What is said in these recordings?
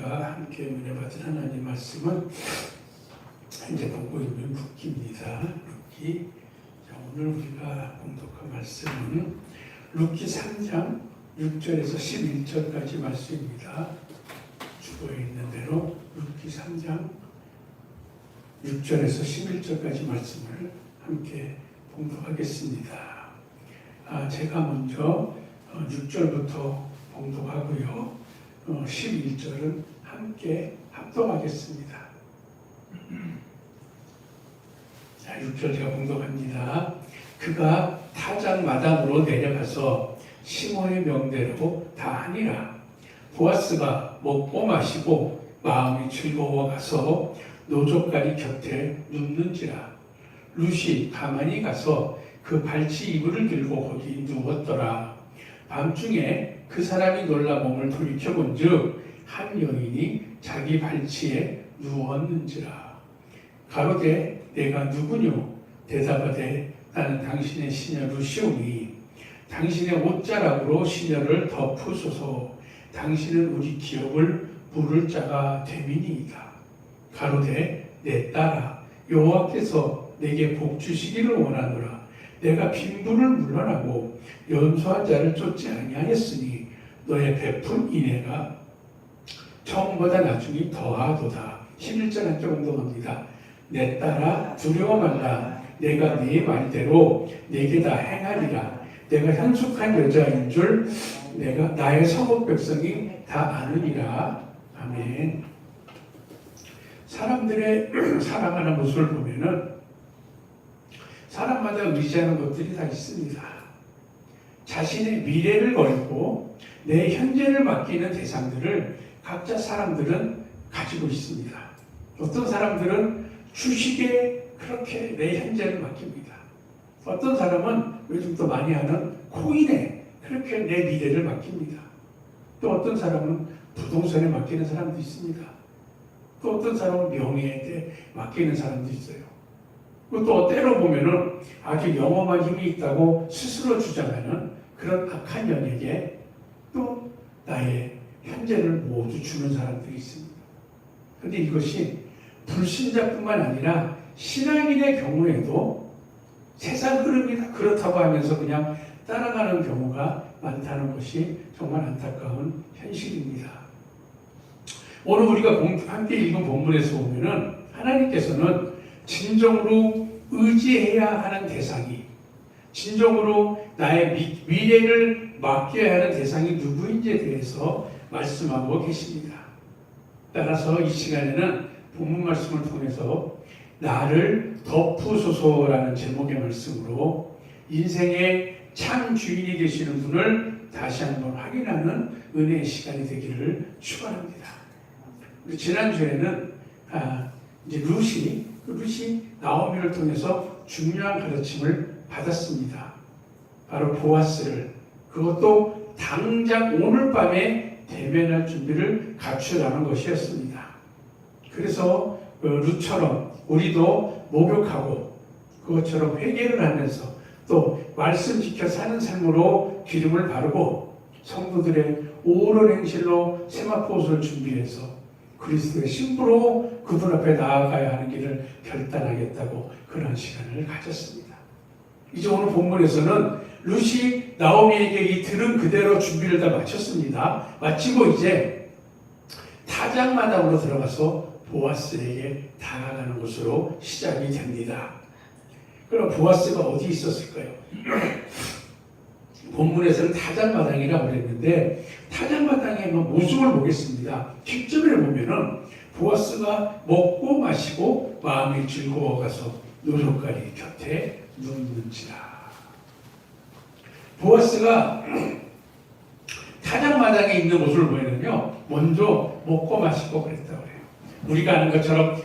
우리가 함께 은혜 받은 하나님 말씀은 현재 보고 있는 룻기입니다. 룻기. 오늘 우리가 공독한 말씀은 룻기 3장 6절에서 11절까지 말씀입니다. 주보에 있는 대로 룻기 3장 6절에서 11절까지 말씀을 함께 공독하겠습니다. 제가 먼저 6절부터 공독하고요. 11절은 함께 합독하겠습니다. 자, 6절 제가 공독합니다. 그가 타작 마당으로 내려가서 시몬의 명대로 다 하니라. 보아스가 먹고 마시고 마음이 즐거워 가서 노젓가리 곁에 눕는지라. 룻이 가만히 가서 그 발치 이불을 들고 거기 누웠더라. 밤중에 그 사람이 놀라 몸을 돌이켜본즉 한 여인이 자기 발치에 누웠는지라. 가로되 내가 누구뇨? 대답하되 나는 당신의 시녀 룻이오니 당신의 옷자락으로 시녀를 덮으소서. 당신은 우리 기업을 물을 자가 됨이니이다. 가로되 내 딸아 여호와께서 내게 복 주시기를 원하노라. 내가 빈부를 물러나고 연소한 자를 쫓지 아니하였으니 너의 베푼 인애가 처음보다 나중에 더하도다. 11절 한쪽 운동합니다. 내 딸아 두려워 말라. 내가 네 말대로 내게 다 행하리라. 내가 현숙한 여자인 줄 내가 나의 성읍 백성이 다 아느니라. 아멘. 사람들의 살아가는 모습을 보면은 사람마다 의지하는 것들이 다 있습니다. 자신의 미래를 걸고 내 현재를 맡기는 대상들을 각자 사람들은 가지고 있습니다. 어떤 사람들은 주식에 그렇게 내 현재를 맡깁니다. 어떤 사람은 요즘 또 많이 하는 코인에 그렇게 내 미래를 맡깁니다. 또 어떤 사람은 부동산에 맡기는 사람도 있습니다. 또 어떤 사람은 명예에 맡기는 사람도 있어요. 또 때로 보면은 아주 영험한 힘이 있다고 스스로 주장하는 그런 악한 영에게 또 나의 현재를 모두 주는 사람들이 있습니다. 그런데 이것이 불신자뿐만 아니라 신앙인의 경우에도 세상 흐름이 다 그렇다고 하면서 그냥 따라가는 경우가 많다는 것이 정말 안타까운 현실입니다. 오늘 우리가 함께 읽은 본문에서 보면은 하나님께서는 진정으로 의지해야 하는 대상이, 진정으로 나의 미래를 맡겨야 하는 대상이 누구인지에 대해서 말씀하고 계십니다. 따라서 이 시간에는 본문 말씀을 통해서 나를 덮으소서라는 제목의 말씀으로 인생의 참 주인이 되시는 분을 다시 한번 확인하는 은혜의 시간이 되기를 축원합니다. 지난주에는 이제 룻이 나오미를 통해서 중요한 가르침을 받았습니다. 바로 보아스를, 그것도 당장 오늘 밤에 대면할 준비를 갖추라는 것이었습니다. 그래서 룻처럼 우리도 목욕하고 그것처럼 회개를 하면서 또 말씀 지켜 사는 삶으로 기름을 바르고 성도들의 옳은 행실로 세마포옷을 준비해서 그리스도의 신부로 그분 앞에 나아가야 하는 길을 결단하겠다고 그런 시간을 가졌습니다. 이제 오늘 본문에서는 룻이 나오미에게 이 들은 그대로 준비를 다 마쳤습니다. 마치고 이제 타작마당으로 들어가서 보아스에게 다가가는 것으로 시작이 됩니다. 그럼 보아스가 어디 있었을까요? 본문에서는 타작마당이라고 그랬는데 타작마당의 모습을 보겠습니다. 10절에 보면은 보아스가 먹고 마시고 마음이 즐거워가서 노젓가리 곁에 눕는지라. 보아스가 타작마당에 있는 모습을 보이면요, 먼저 먹고 마시고 그랬다고 그래요. 우리가 아는 것처럼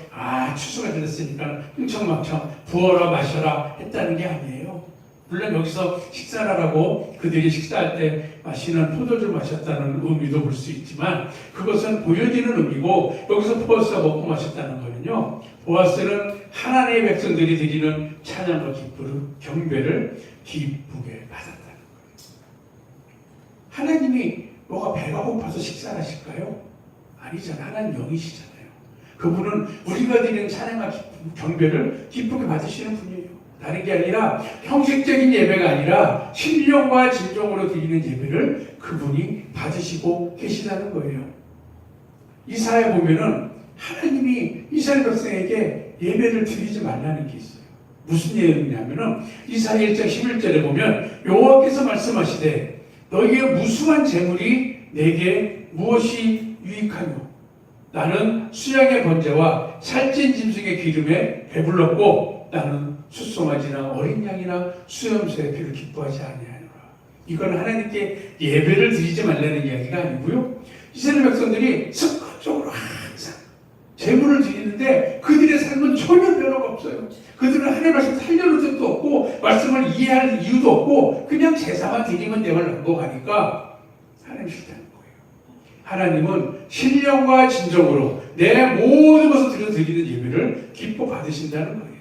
추수가 됐으니까 흥청망청 부어라 마셔라 했다는 게 아니에요. 물론 여기서 식사를 하라고 그들이 식사할 때 마시는 포도주를 마셨다는 의미도 볼 수 있지만 그것은 보여지는 의미고, 여기서 보아스가 먹고 마셨다는 거는요, 보아스는 하나님의 백성들이 드리는 찬양과 경배를 기쁘게 받았다는 거예요. 하나님이 뭐가 배가 고파서 식사를 하실까요? 아니잖아요. 하나님 영이시잖아요. 그분은 우리가 드리는 찬양과 경배를 기쁘게 받으시는 분이에요. 다른 게 아니라 형식적인 예배가 아니라 신령과 진정으로 드리는 예배를 그분이 받으시고 계시다는 거예요. 이사야에 보면은 하나님이 이스라엘 백성에게 예배를 드리지 말라는 게 있어요. 무슨 내용이냐면은 이사야 1장 11절에 보면 여호와께서 말씀하시되 너희의 무수한 재물이 내게 무엇이 유익하뇨? 나는 수양의 번제와 살찐 짐승의 기름에 배불렀고 나는 숫송아지나 어린 양이나 수염소의 피를 기뻐하지 아니하노라. 이건 하나님께 예배를 드리지 말라는 이야기가 아니고요. 이스라엘 백성들이 습관적으로 항상 제물을 드리는데 그들의 삶은 전혀 변화가 없어요. 그들은 하나님의 말씀을 살려는 뜻도 없고 말씀을 이해할 이유도 없고 그냥 제사만 드리면 내가 행복하니까 하나님 싫다는 거예요. 하나님은 신령과 진정으로 내 모든 것을 드리는 예배를 기뻐 받으신다는 거예요.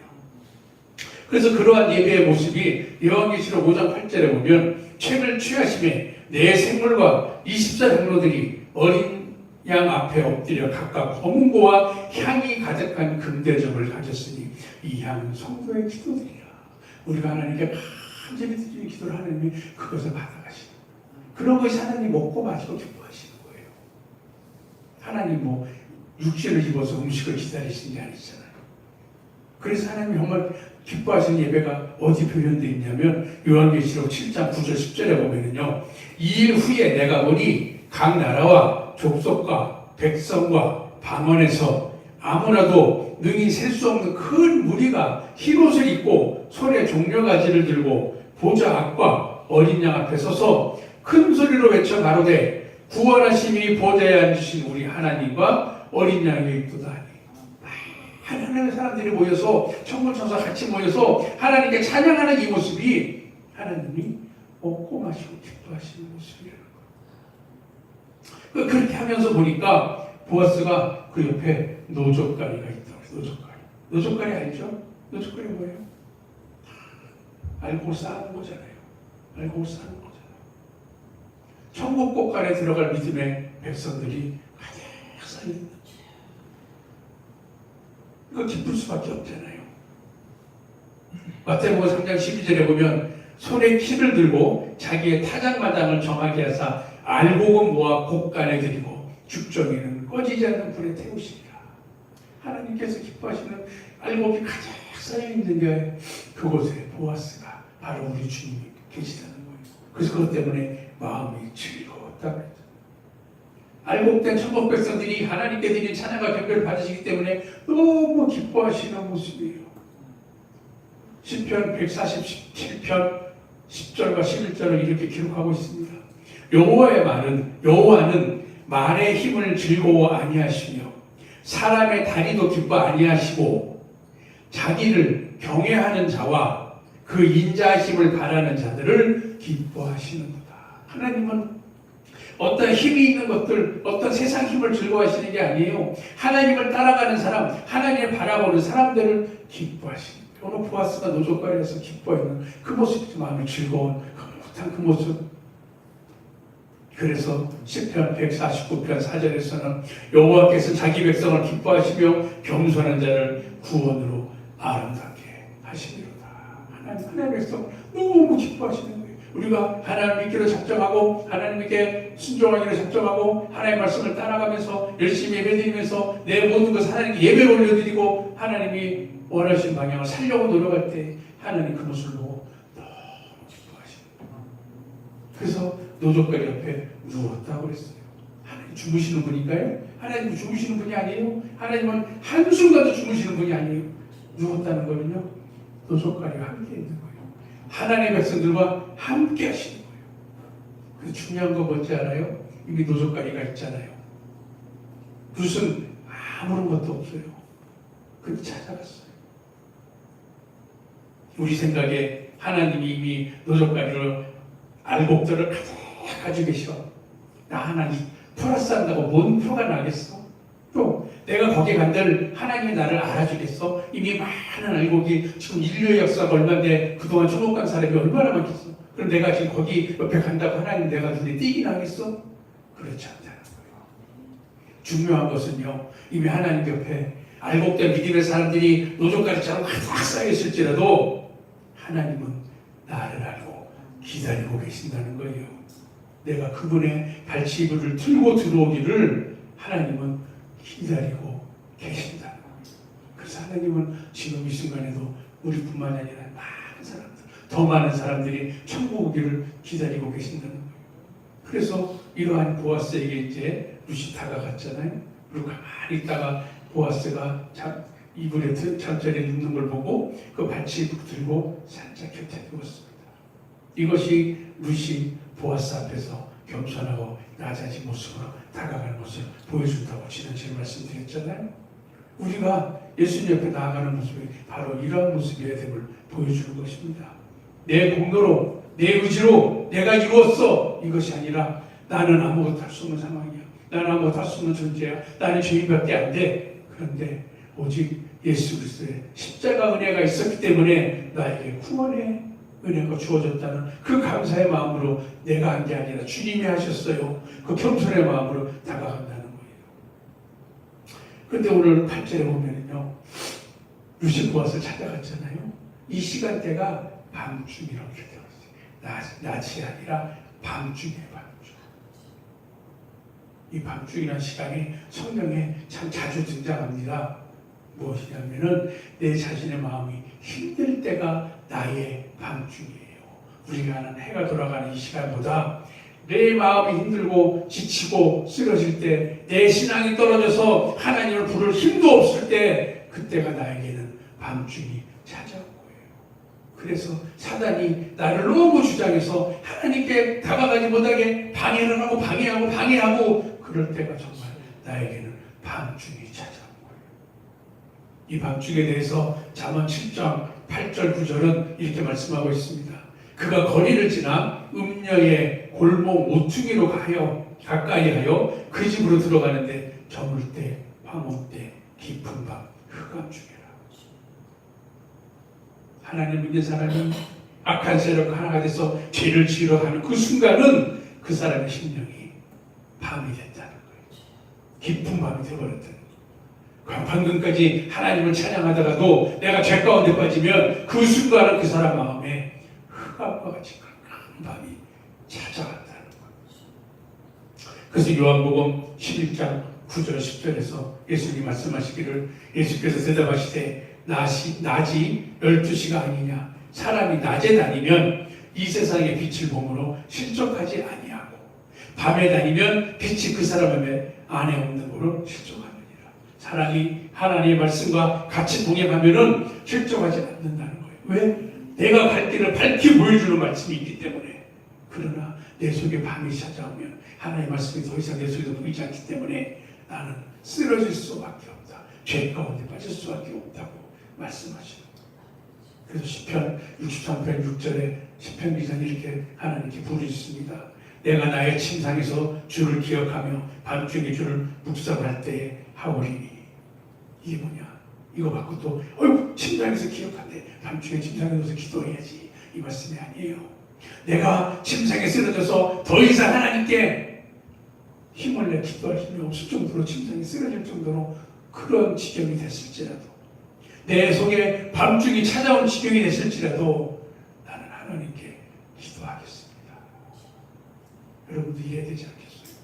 그래서 그러한 예배의 모습이 요한계시록 5장 8절에 보면 책을 취하심에 내 생물과 24장로들이 어린 양 앞에 엎드려 각각 검은고와 향이 가득한 금대접을 가졌으니 이 향은 성도의 기도들이라. 우리가 하나님께 간절히 드리는 기도를 하나님이 그것을 받아가시는 그런 것이 하나님 먹고 마시고 기뻐하시는 거예요. 하나님 뭐 육신을 입어서 음식을 기다리시는 게 아니잖아요. 그래서 하나님이 정말 기뻐하시는 예배가 어디 표현되어 있냐면 요한계시록 7장 9절 10절에 보면은요. 2일 후에 내가 보니 각 나라와 족속과 백성과 방언에서 아무나도 능히 셀 수 없는 큰 무리가 흰옷을 입고 손에 종려가지를 들고 보좌 앞과 어린 양 앞에 서서 큰 소리로 외쳐 가로되 구원하심이 보좌에 앉으신 우리 하나님과 어린 양이 있도다. 하나님의 사람들이 모여서 천군 천사 같이 모여서 하나님께 찬양하는 이 모습이 하나님이 먹고 마시고 기뻐하시는 모습이라는 거예요. 그렇게 하면서 보니까 보아스가 그 옆에 노젓가리가 있더라고요. 노젓가리 알죠? 노젓가리 뭐예요? 알고 쌓는 거잖아요. 알고 쌓는 거잖아요. 천국 곳간에 들어갈 믿음의 백성들이 가득 쌓여있는 이거 기쁠 수밖에 없잖아요. 마태복음 3장 12절에 보면 손에 키를 들고 자기의 타작마당을 정하게 하사 알곡은 모아 곡간에 드리고 죽정이는 꺼지지 않는 불에 태우시리라. 하나님께서 기뻐하시는 알곡이 가득 쌓여있는 게 그곳에 보아스가 바로 우리 주님이 계시다는 거예요. 그래서 그것 때문에 마음이 즐거웠다 그랬죠. 알곡된 천국 백성들이 하나님께 드린 찬양과 경배를 받으시기 때문에 너무 기뻐하시는 모습이에요. 시편 147편 10절과 11절을 이렇게 기록하고 있습니다. 여호와는 말의 힘을 즐거워 아니하시며 사람의 다리도 기뻐 아니하시고 자기를 경외하는 자와 그 인자하심을 바라는 자들을 기뻐하시는도다. 하나님은 어떤 힘이 있는 것들, 어떤 세상 힘을 즐거워하시는 게 아니에요. 하나님을 따라가는 사람, 하나님을 바라보는 사람들을 기뻐하시는 거예요. 오늘 보아스가 노젓가리에서 기뻐하는 그 모습이 마음이 즐거운 흐뭇한 그 모습. 그래서 시편 149편 4절에서는 여호와께서 자기 백성을 기뻐하시며 겸손한 자를 구원으로 아름답게 하시리로다. 하나님의 백성 너무 기뻐하시는 거예요. 우리가 하나님 믿기로 작정하고 하나님께 순종하기로 작정하고 하나님의 말씀을 따라가면서 열심히 예배드리면서 내 모든 것을 하나님께 예배를 올려드리고 하나님이 원하시는 방향을 살려고 노력할 때 하나님 그 모습을 보고 너무 기뻐하시는 거예요. 그래서 노젓가리 옆에 누웠다고 그랬어요. 하나님 주무시는 분인가요? 하나님은 주무시는 분이 아니에요. 하나님은 한순간도 주무시는 분이 아니에요. 누웠다는 거는요. 노젓가리와 함께 있는 거예요. 하나님의 백성들과 함께 하시는 거예요. 그래서 중요한 거 뭔지 알아요? 이미 노젓가리가 있잖아요. 붓은 아무런 것도 없어요. 근데 찾아갔어요. 우리 생각에 하나님이 이미 노젓가리를 알곡들을 가득 가지고 계셔. 나 하나님 플러스 한다고 뭔 표가 나겠어? 또 내가 거기에 간들 하나님이 나를 알아주겠어? 이미 많은 알곡이 지금 인류의 역사가 얼마인데 그동안 천국 간 사람이 얼마나 많겠어? 그럼 내가 지금 거기 옆에 간다고 하나님 내가 눈에 띄긴 하겠어? 그렇지 않다는 거예요. 중요한 것은요, 이미 하나님 옆에 알곡된 믿음의 사람들이 노적가리처럼 확 쌓여있을지라도 하나님은 나를 알고 기다리고 계신다는 거예요. 내가 그분의 발치부를 틀고 들어오기를 하나님은 기다리고 계신다. 그래서 하나님은 지금 이 순간에도 우리뿐만 아니라 많은 사람들, 더 많은 사람들이 천국 오기를 기다리고 계신다는 거예요. 그래서 이러한 보아스에게 이제 룻이 다가갔잖아요. 그리고 가만히 있다가 보아스가 이불에 잠자리에 눕는 걸 보고 그 발치를 들고 살짝 곁에 두었습니다. 이것이 룻이 보아스 앞에서 겸손하고 낮아진 모습으로 다가가는 것을 보여준다고 지난주에 말씀드렸잖아요. 우리가 예수님 옆에 나아가는 모습이 바로 이러한 모습이어야 됨을 보여주는 것입니다. 내 공로로, 내 의지로 내가 이루었어, 이것이 아니라 나는 아무것도 할 수 없는 상황이야. 나는 아무것도 할 수 없는 존재야. 나는 죄인밖에 안 돼. 그런데 오직 예수 그리스도의 십자가 은혜가 있었기 때문에 나에게 구원의 은혜가 주어졌다는 그 감사의 마음으로 내가 한 게 아니라 주님이 하셨어요. 그 겸손의 마음으로 다가간다는 거예요. 그런데 오늘 8절에 보면은요, 룻이 보아스를 찾아갔잖아요. 이 시간대가 밤중이라고 되어있어요. 낮이 아니라 밤중이에요. 밤중. 이 밤중이라는 시간이 성경에 참 자주 등장합니다. 무엇이냐면은 내 자신의 마음이 힘들 때가 나의 밤중이에요. 우리가 아는 해가 돌아가는 이 시간보다 내 마음이 힘들고 지치고 쓰러질 때, 내 신앙이 떨어져서 하나님을 부를 힘도 없을 때, 그때가 나에게는 밤중이 찾아온 거예요. 그래서 사단이 나를 너무 주장해서 하나님께 다가가지 못하게 방해를 하고 방해하고 그럴 때가 정말 나에게는 밤중이 찾아온 거예요. 이 밤중에 대해서 잠언 7장 8절 9절은 이렇게 말씀하고 있습니다. 그가 거리를 지나 음녀의 골목 모퉁이로 가까이 하여 그 집으로 들어가는데 저물 때, 황혼 때, 깊은 밤, 흑암중이라. 하나님 믿는 사람이 악한 세력과 하나가 돼서 죄를 지으러 가는 그 순간은 그 사람의 심령이 밤이 됐다는 거예요. 깊은 밤이 되어버렸다는 거예요. 방금까지 하나님을 찬양하다가도 내가 죄 가운데 빠지면 그 순간은 그 사람 마음에 흑암과 같이 큰 밤이 찾아간다는 거예요. 그래서 요한복음 11장 9절 10절에서 예수님이 말씀하시기를, 예수께서 대답하시되 낮이 12시가 아니냐, 사람이 낮에 다니면 이 세상의 빛을 보므로 실족하지 아니하고 밤에 다니면 빛이 그 사람 안에 없는 거로 실족하느니라. 사람이 하나님의 말씀과 같이 동행하면은 실족하지 않는다는 거예요. 왜? 내가 갈 길을 밝히 보여주는 말씀이 있기 때문에. 그러나 내 속에 밤이 찾아오면 하나님의 말씀이 더 이상 내 속에서 보이지 않기 때문에 나는 쓰러질 수밖에 없다. 죄 가운데 빠질 수밖에 없다고 말씀하시는 거예요. 그래서 시편 63편 6절에 시편 기자는 이렇게 하나님께 부르짖습니다. 내가 나의 침상에서 주를 기억하며 밤중에 주를 묵상할 때에 하오리니. 이게 뭐냐? 이거 받고 또 침상에서 기억한대. 밤중에 침상에 누워서 기도해야지. 이 말씀이 아니에요. 내가 침상에 쓰러져서 더 이상 하나님께 힘을 내 기도할 힘이 없을 정도로 침상에 쓰러질 정도로 그런 지경이 됐을지라도, 내 속에 밤중이 찾아온 지경이 됐을지라도 나는 하나님께 기도하겠습니다. 여러분도 이해야 되지 않겠어요?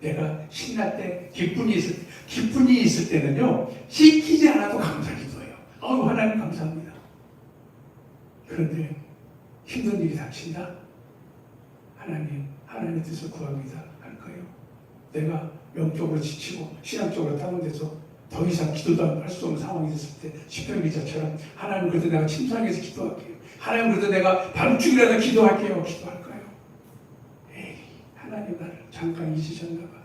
내가 신날 때 기쁜이 있을 때는요, 시키지 않아도 감사 기도해요. 하나님 감사합니다. 그런데 힘든 일이 닥친다? 하나님의 뜻을 구합니다. 할까요? 내가 영적으로 지치고 신앙적으로 다운돼서 더 이상 기도도 할 수 없는 상황이 됐을 때 시편 기자처럼 하나님 그래도 내가 침상에서 기도할게요. 하나님 그래도 내가 밤중이라도 기도할게요. 기도할까요? 에이, 하나님 나를 잠깐 잊으셨나 봐.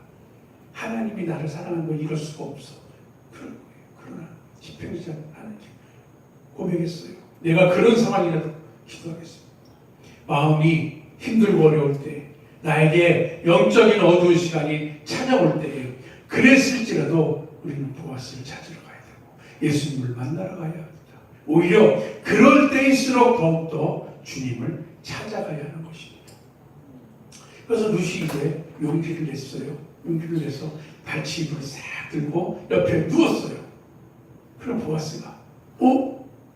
하나님이 나를 사랑하는 걸 이럴 수가 없어. 그런 거예요. 그러나 시편 기자는 하나님께 고백했어요. 내가 그런 상황이라도 기도하겠습니다. 마음이 힘들고 어려울 때, 나에게 영적인 어두운 시간이 찾아올 때에 그랬을지라도 우리는 보아스를 찾으러 가야 되고 예수님을 만나러 가야 합니다. 오히려 그럴 때일수록 더욱더 주님을 찾아가야 하는 것입니다. 그래서 룻이 이제 용기를 냈어요. 용기를 내서 발치입을 싹 들고 옆에 누웠어요. 그럼 보아스가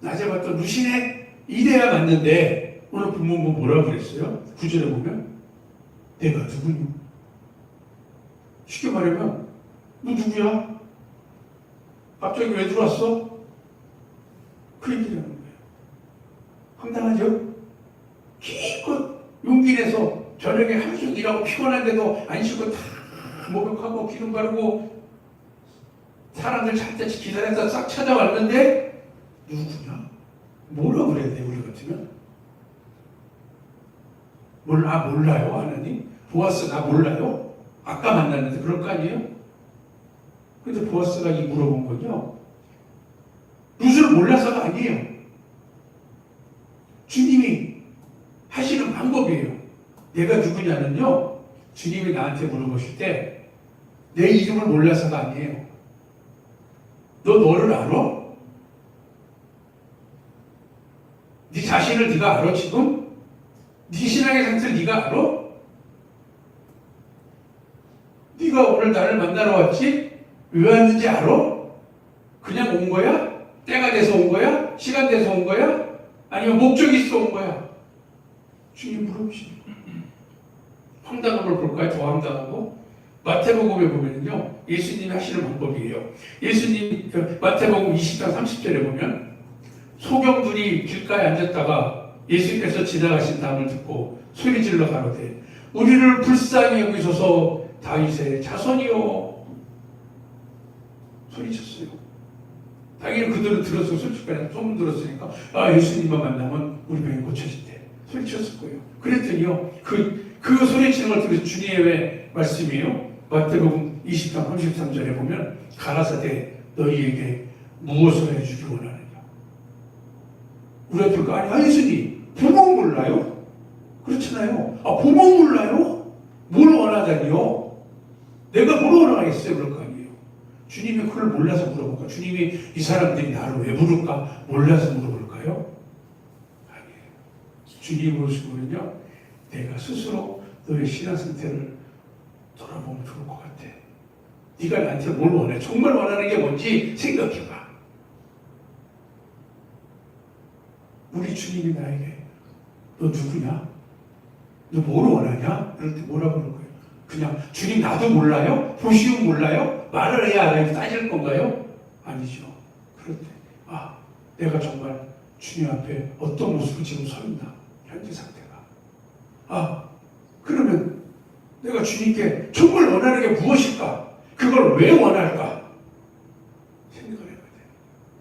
낮에 봤던 루시네 이래야 맞는데 오늘 부모님 뭐라고 그랬어요? 구절에 보면 내가 누구니? 쉽게 말하면 너 누구야? 갑자기 왜 들어왔어? 그 얘기를 하는 거예요. 황당하죠? 기껏 용기 내서 저녁에 하루 종일 일하고 피곤한데도 안 쉬고 다 목욕하고 기름 바르고 사람들 잘 때 기다려서 싹 찾아왔는데 누구냐? 뭐라고 그래야 돼 우리 같으면? 몰라요 하나님? 보아스 나 몰라요? 아까 만났는데 그럴 거 아니에요? 근데 보아스가 이 물어본 건요 루스를 몰라서가 아니에요. 주님이 하시는 방법이에요. 내가 누구냐는요 주님이 나한테 물어보실 때 내 이름을 몰라서가 아니에요. 너 너를 알아? 네 자신을 네가 알아 지금? 네 신앙의 상태를 네가 알아? 네가 오늘 나를 만나러 왔지? 왜 왔는지 알아? 그냥 온 거야? 때가 돼서 온 거야? 시간 돼서 온 거야? 아니면 목적이 있어 온 거야? 주님 물어보시죠. 황당함을 볼까요? 더 황당하고 마태복음에 보면요 예수님이 하시는 방법이에요. 예수님 마태복음 20장 30절에 보면 소경들이 길가에 앉았다가 예수께서 지나가신 다음을 듣고 소리질러 가로되 우리를 불쌍히 여기소서 다윗의 자손이요 소리쳤어요. 당연히 그들은 들었어요. 솔직히 소문 들었으니까 예수님만 만나면 우리 병이 고쳐진대 소리쳤을 거예요. 그랬더니요 그 소리치는 걸 들으서 주님의 말씀이에요. 마태복음 20장 33절에 보면 가라사대 너희에게 무엇을 해주기 원하느냐. 우리가 아니 예수님 부모 몰라요? 그렇잖아요. 부모 몰라요? 뭘 원하다니요? 내가 뭘 원하겠어요? 그럴 거 아니에요. 주님이 그걸 몰라서 물어볼까? 주님이 이 사람들이 나를 왜 부를까? 몰라서 물어볼까요? 아니에요. 주님이 물으시면요 내가 스스로 너의 신앙 상태를 돌아보면 좋을 것 같아. 네가 나한테 뭘 원해? 정말 원하는 게 뭔지 생각해봐. 우리 주님이 나에게 너 누구냐? 너 뭘 원하냐? 이럴 때 뭐라고 그럴 거예요? 그냥 주님 나도 몰라요? 보시면 몰라요? 말을 해야 알아요? 따질 건가요? 아니죠. 그럴 때 내가 정말 주님 앞에 어떤 모습을 지금 서 있나? 현재 상태가. 그러면 내가 주님께 정말 원하는 게 무엇일까? 그걸 왜 원할까? 생각을 해봐야 돼요.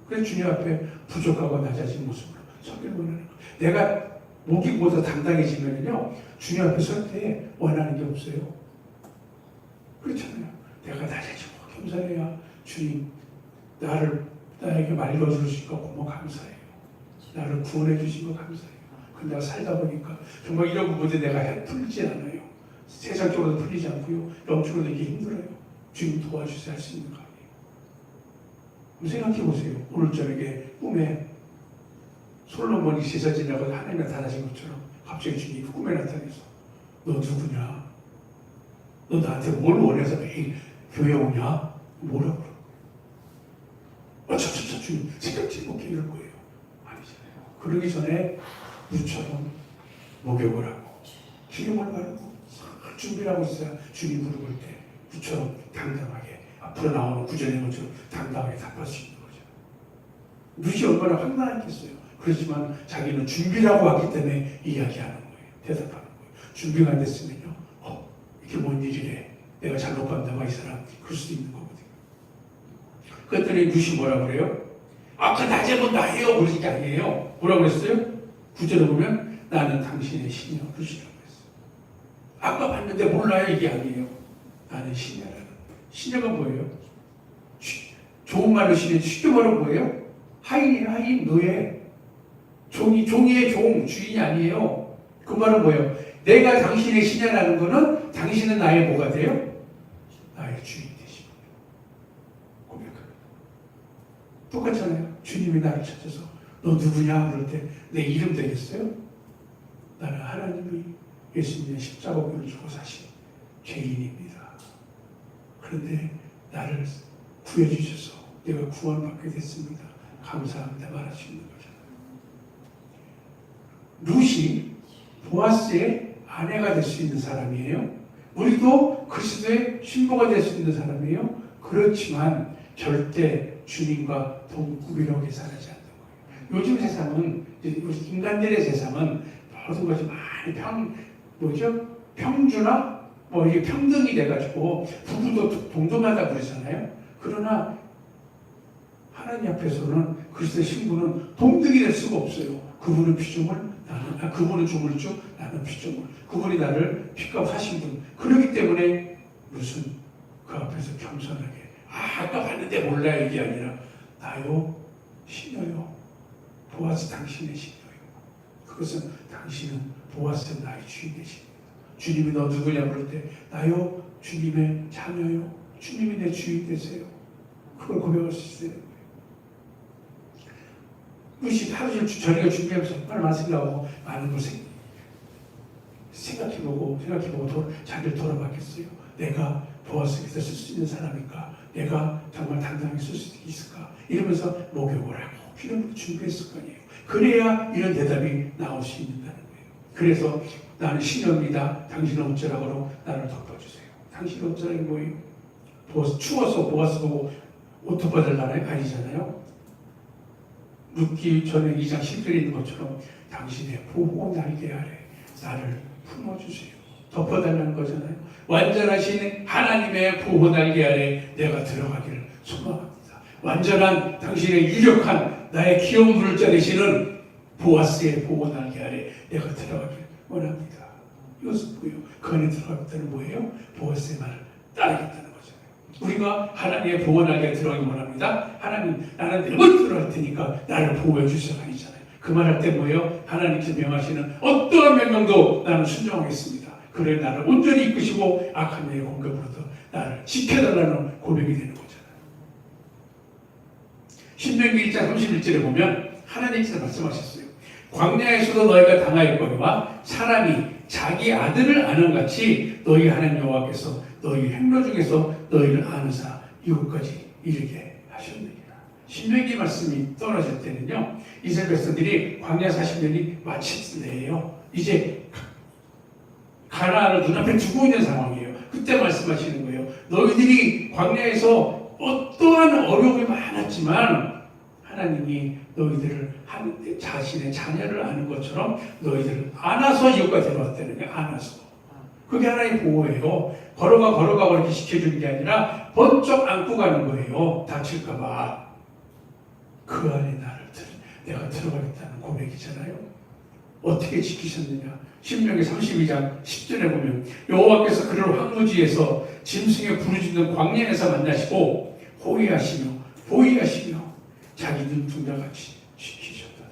그래서 주님 앞에 부족하고 낮아진 모습으로 서기를 원하는 거예요. 내가 목이보다 당당해지면요 주님 앞에 설 때 원하는 게 없어요. 그렇잖아요. 내가 낮아지고 겸손해야 주님 나에게 말려주시니까 고마 감사해요. 나를 구원해 주신 거 감사해요. 근데 내가 살다 보니까 정말 이런 부분에 내가 풀리지 않아요. 세상적으로도 풀리지 않고요. 영적으로도 이게 힘들어요. 주님 도와주세요 할 수 있는 거 아니에요. 생각해 보세요. 오늘 저녁에 꿈에 솔로몬이 제사 지내고 하나님을 달아진 것처럼 갑자기 주님이 꿈에 나타나서 너 누구냐? 너 나한테 뭘 원해서 매일 교회 오냐? 뭐라고 그러고 주님 생각지 못해 이럴 거예요. 아니잖아요. 그러기 전에 우리처럼 목욕을 하고 기름을 바르고 준비를 하고 있어야 주님 부르실 때 우리처럼 당당하게 앞으로 나오는 구절의 것처럼 당당하게 답할 수 있는 거죠. 루시 얼마나 황당했겠어요. 그렇지만 자기는 준비를 하고 왔기 때문에 이야기하는 거예요. 대답하는 거예요. 준비가 안 됐으면요. 이게 뭔 일이래. 내가 잘못 봤나 이 사람. 그럴 수도 있는 거거든요. 그랬더니 루시 뭐라 그래요? 아까 낮에 본 나예요. 그러는 게 아니에요. 뭐라고 그랬어요? 구절에 보면 나는 당신의 신이요. 루시라고 했어요. 아까 봤는데 몰라요. 이게 아니에요. 나는 신이라는 거예요. 신녀가 뭐예요? 좋은 말로 신녀. 쉽게 말하면 뭐예요? 하인이에요. 하인, 노예. 종이의 종, 주인이 아니에요. 그 말은 뭐예요? 내가 당신의 신이라는 거는 당신은 나의 뭐가 돼요? 나의 주인이 되시고 고백합니다. 똑같잖아요. 주님이 나를 찾아서 너 누구냐? 그럴 때 내 이름 되겠어요? 나는 하나님이 예수님의 십자가를 주고 사신 죄인입니다. 그런데 나를 구해주셔서 내가 구원받게 됐습니다. 감사합니다. 말할 수 있는 거잖아요. 룻이 보아스의 아내가 될 수 있는 사람이에요. 우리도 그리스도의 신부가 될 수 있는 사람이에요. 그렇지만 절대 주님과 동급이라고 계산하지 않는 거예요. 요즘 세상은, 인간들의 세상은 모든 것이 많이 평주나 이게 평등이 돼가지고 부부도 동등하다 그러잖아요. 그러나 하나님 앞에서는 그리스도의 신부는 동등이 될 수가 없어요. 그분은 피조물, 그분은 조물주, 나는 피조물. 그분이 나를 핏값 하신 분. 그렇기 때문에 무슨 그 앞에서 겸손하게 아까 봤는데 몰라 이게 아니라 나요 신녀요 보아스 당신의 신녀요. 그것은 당신은 보아스 나의 주인 되십니다. 주님이 너 누구냐 그럴 때 나요 주님의 자녀요. 주님이 내 주인 되세요. 그걸 고백할 수 있어요. 룻이 하루 종일 저희가 준비하면서 정말 많으시려고 많은 걸 생각해보고 자기를 돌아봤겠어요. 내가 보아스에게 쓸 수 있는 사람인가? 내가 정말 당당하게 쓸 수 있을까? 이러면서 목욕을 하고 이런 걸 준비했을 거 아니에요. 그래야 이런 대답이 나올 수 있다는 거예요. 그래서 나는 신녀입니다. 당신은 어쩌라고 나를 덮어주세요. 당신은 어쩌라는 게 뭐예요? 추워서 보아스 보고 옷 덮어달라나요? 아니잖아요. 룻기 전에 2장 10절에 있는 것처럼 당신의 보호 날개 아래 나를 품어주세요. 덮어달라는 거잖아요. 완전하신 하나님의 보호 날개 아래 내가 들어가기를 소망합니다. 완전한 당신의 유력한 나의 귀여운 물자 되시는 보아스의 보호 날개 아래 내가 들어가기를 원합니다. 이것은 뭐예요? 그 안에 들어가겠다는 뭐예요? 보아스의 말을 따르겠다는 거잖아요. 우리가 하나님의 보호 날개에 들어가기 원합니다. 하나님 나는 내가 들어갈 테니까 나를 보호해 주셔서 아니잖아요. 그 말 할 때 뭐예요? 하나님께서 명하시는 어떠한 명령도 나는 순종하겠습니다. 그래 나를 온전히 이끄시고 악한 내 공격으로부터 나를 지켜달라는 고백이 되는 거잖아요. 신명기 1장 31절에 보면 하나님께서 말씀하셨어요. 광야에서도 너희가 당하였거니와 사람이 자기 아들을 아는 같이 너희 하나님 여호와께서 너희 행로 중에서 너희를 아느사 이곳까지 이르게 하셨느니라. 신명기 말씀이 떨어질 때는요, 이스라엘 백성들이 광야 40년이 마칠 때예요. 이제 가나안을 눈앞에 두고 있는 상황이에요. 그때 말씀하시는 거예요. 너희들이 광야에서 어떠한 어려움이 많았지만 하나님이 너희들을 자신의 자녀를 아는 것처럼 너희들을 안아서 이곳까지 데려왔다는 거예요. 안아서. 그게 하나님의 보호예요. 걸어가 그렇게 시켜주는 게 아니라 번쩍 안고 가는 거예요. 다칠까봐. 그 안에 내가 들어가겠다는 고백이잖아요. 어떻게 지키셨느냐? 신명기 32장 10절에 보면 여호와께서 그를 황무지에서 짐승의 부르짖는 광야에서 만나시고 호위하시며 자기 눈동자같이 지키셨도다.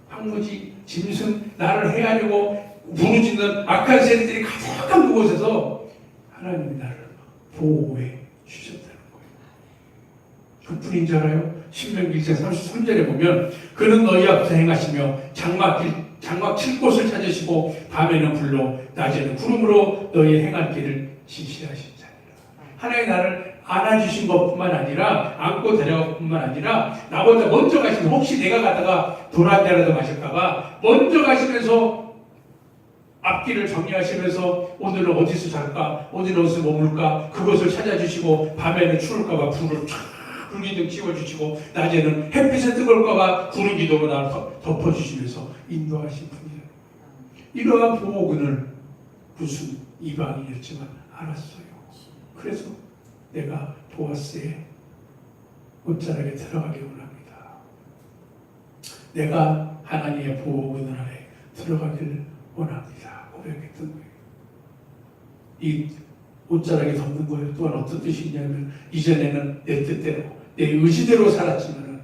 황무지 짐승 나를 해하려고 부르짖는 악한 새들이 가득한 그곳에서 하나님이 나를 보호해 주셨다는 거예요. 그뿐인 줄 알아요? 신명기 1장 33절에 보면 그는 너희 앞에서 행하시며 장막 칠 곳을 찾으시고 밤에는 불로 낮에는 구름으로 너희 행할 길을 지시하신 자니라. 하나님 나를 안아주신 것뿐만 아니라 안고 데려갈 뿐만 아니라 나보다 먼저 가시면 혹시 내가 가다가 돌아다니라도 마실까봐 먼저 가시면서 앞길을 정리하시면서 오늘은 어디서 잘까? 오늘은 어디서 머물까? 그것을 찾아주시고 밤에는 추울까봐 불을 불기둥 치워주시고 낮에는 햇빛에 뜨거울까봐 구름 기둥으로 나를 덮어주시면서 인도하신 분이에요. 이러한 보호군을 무슨 이방인이었지만 알았어요. 그래서 내가 보아스의 옷자락에 들어가기 원합니다. 내가 하나님의 보호군 아래 들어가기를 원합니다. 고백했던 거예요. 이 옷자락에 덮는 거예요. 또한 어떤 뜻이 있냐면 이전에는 내 뜻대로 내 의지대로 살았지만은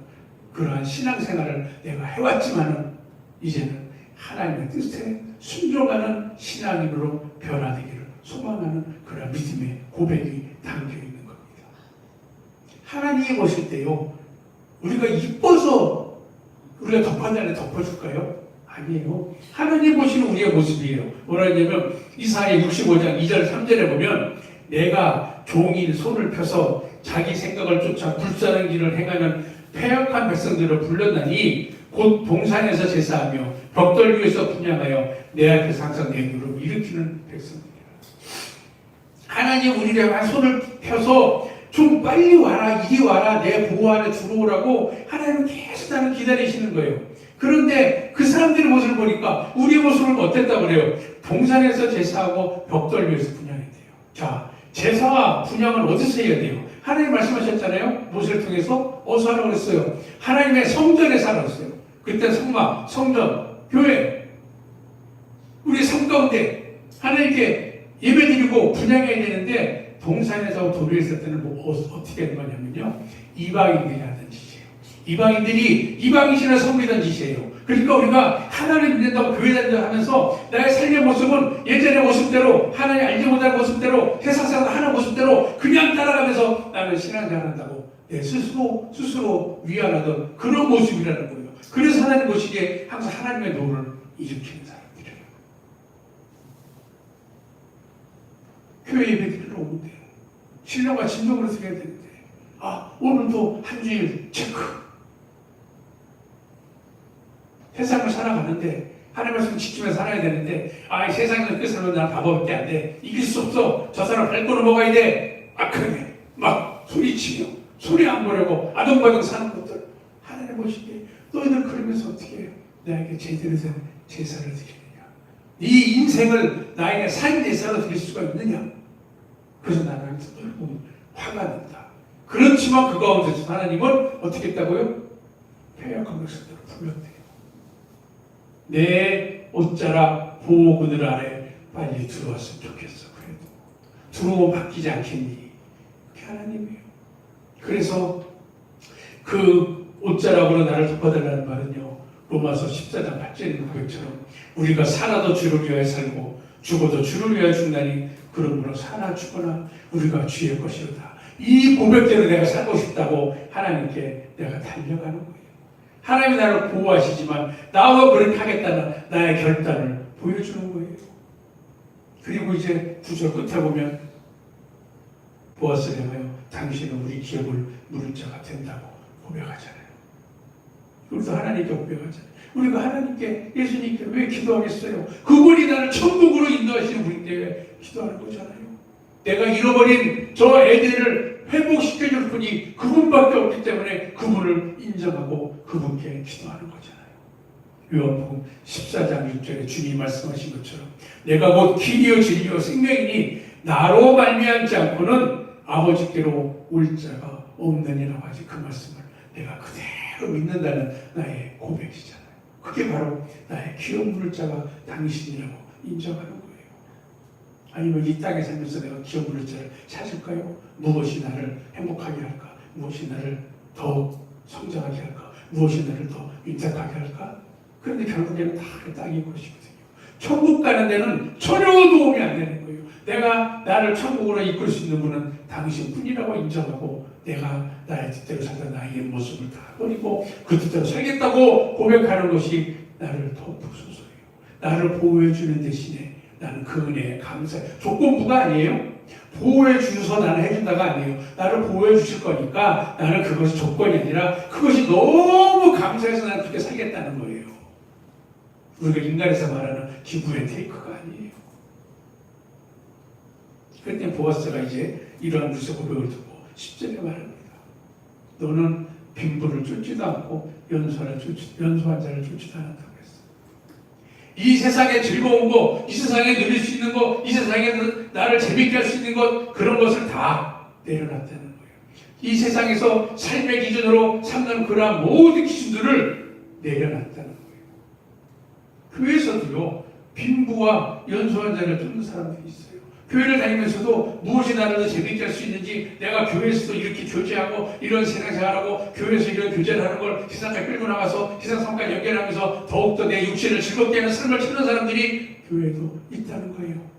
그러한 신앙생활을 내가 해왔지만은 이제는 하나님의 뜻에 순종하는 신앙인으로 변화되기를 소망하는 그런 믿음의 고백이 담겨 있는 겁니다. 하나님이 보실 때요, 우리가 이뻐서 우리가 덮어진 안에 덮어줄까요? 아니에요. 하나님 보시는 우리의 모습이에요. 뭐라 했냐면 이사야 65장 2절 3절에 보면 내가 종일 손을 펴서 자기 생각을 쫓아 불사른 길을 행하는 패역한 백성들을 불렀나니 곧 동산에서 제사하며 벽돌 위에서 분향하여 내 앞에서 항상 내 무릎을 일으키는 백성들이라. 하나님 우리에게 손을 펴서 좀 빨리 와라, 이리 와라, 내 보호 안에 들어오라고 하나님은 계속 나를 기다리시는 거예요. 그런데 그 사람들의 모습을 보니까 우리의 모습은 어땠다고 그래요? 동산에서 제사하고 벽돌 위에서 분향했대요. 자, 제사와 분향을 어디서 해야 돼요? 하나님 말씀하셨잖아요. 모세를 통해서 어디서 하라고 그랬어요? 하나님의 성전에서 하라고 했어요. 그때 성막, 성전, 교회, 우리 삶 가운데 하나님께 예배드리고 분향해야 되는데 동산에서 돌을 했을 때는 어떻게 된 거냐면요. 이방인들이 하던 짓이에요. 이방인 신을 섬기던 짓이에요. 그러니까 우리가 하나님을 믿는다고 교회 다닌다고 하면서 나의 삶의 모습은 예전의 모습대로 하나님 알지 못할 모습대로 세상에서 하는 모습대로 그냥 따라가면서 나는 신앙생활 한다고 내 스스로 위안하던 그런 모습이라는 거예요. 그래서 하나님 보시기에 항상 하나님의 노를 일으키는 사람들이에요. 교회 예배드리러 오는데 신령과 진정으로 드려야 되는데 오늘도 한 주일 체크. 세상을 살아가는데 하나님 말씀 지키면서 살아야 되는데 세상의 끝으로 나는 바보밖에 안 돼. 이길 수 없어. 저 사람 밟고 넘어가야 돼. 그러네. 막 소리치며 소리 안 보려고 아동바동 사는 것들 하나님 보시기에 너희들 그러면서 어떻게 해요? 나에게 제대로 된 제사를 드리느냐? 네 인생을 나에게 산 제사로 드릴 수가 있느냐? 그래서 나는 늘 보면 화가 난다. 그렇지만 그 가운데서 하나님은 어떻게 했다고요? 패역한 백성들을 불렀대요. 내 옷자락 보호 그늘 아래 빨리 들어왔으면 좋겠어. 그래도 들어오면 바뀌지 않겠니? 그게 하나님이에요. 그래서 그 옷자락으로 나를 덮어달라는 말은요, 로마서 14장 8절의 고백처럼 우리가 살아도 주를 위하여 살고 죽어도 주를 위하여 죽나니 그러므로 사나 죽거나 우리가 주의 것이로다. 이 고백대로 내가 살고 싶다고 하나님께 내가 달려가는 거예요. 하나님이 나를 보호하시지만 나와 그렇게 하겠다는 나의 결단을 보여주는 거예요. 그리고 이제 9절 끝에 보면 보아스를 향하여 당신은 우리 기업을 물을 자가 된다고 고백하잖아요. 우리도 하나님께 고백하잖아요. 우리가 하나님께 예수님께 왜 기도하겠어요? 그분이 나를 천국으로 인도하시는 분인데 왜 기도하는 거잖아요. 내가 잃어버린 저 애들을 회복시켜줄 분이 그분밖에 없기 때문에 그분을 인정하고 그분께 기도하는 거잖아요. 요한복음 14장 6절에 주님이 말씀하신 것처럼 내가 곧 길이요 진리요 생명이니 나로 말미암지 않고는 아버지께로 올 자가 없느니라고 하지. 그 말씀을 내가 그대로 믿는다는 나의 고백이잖아요. 그게 바로 나의 기업 물을 자가 당신이라고 인정하는 거예요. 아니면 이 땅에 살면서 내가 기업 물을 자를 찾을까요? 무엇이 나를 행복하게 할까? 무엇이 나를 더 성장하게 할까? 무엇이 나를 더 윤택하게 할까? 그런데 결국에는 다 그 땅의 것이거든요. 천국 가는 데는 전혀 도움이 안 되는 거예요. 내가 나를 천국으로 이끌 수 있는 분은 당신뿐이라고 인정하고 내가 나의 뜻대로 살던 나의 모습을 다 버리고 그 뜻대로 살겠다고 고백하는 것이 나를 더 부수소예요. 나를 보호해 주는 대신에 나는 그 은혜에 감사해. 조건부가 아니에요. 보호해 주셔서 나는 해준다가 아니에요. 나를 보호해 주실 거니까 나는 그것이 조건이 아니라 그것이 너무 감사해서 나는 그렇게 살겠다는 거예요. 우리가 인간에서 말하는 기브 앤 테이크가 아니에요. 그때 보아스가 이제 이러한 무쇠 고백을 듣고 10절에 말합니다. 너는 빈부를 쫓지도 않고 연소한 자를 쫓지도 않았다고 했어. 이 세상에 즐거운 거, 이 세상에 누릴 수 있는 거, 이 세상에 나를 재밌게 할 수 있는 것, 그런 것을 다 내려놨다는 거예요. 이 세상에서 삶의 기준으로 삼는 그러한 모든 기준들을 내려놨다는 거예요. 교회에서도요, 빈부와 연소한 자를 쫓는 사람들이 있어요. 교회를 다니면서도 무엇이 나를 더 재밌게 할 수 있는지, 내가 교회에서도 이렇게 교제하고 이런 신앙생활하고 교회에서 이런 교제를 하는 걸 세상까지 끌고 나가서 세상 삶까지 연결하면서 더욱더 내 육신을 즐겁게 하는 삶을 찾는 사람들이 교회에도 있다는 거예요.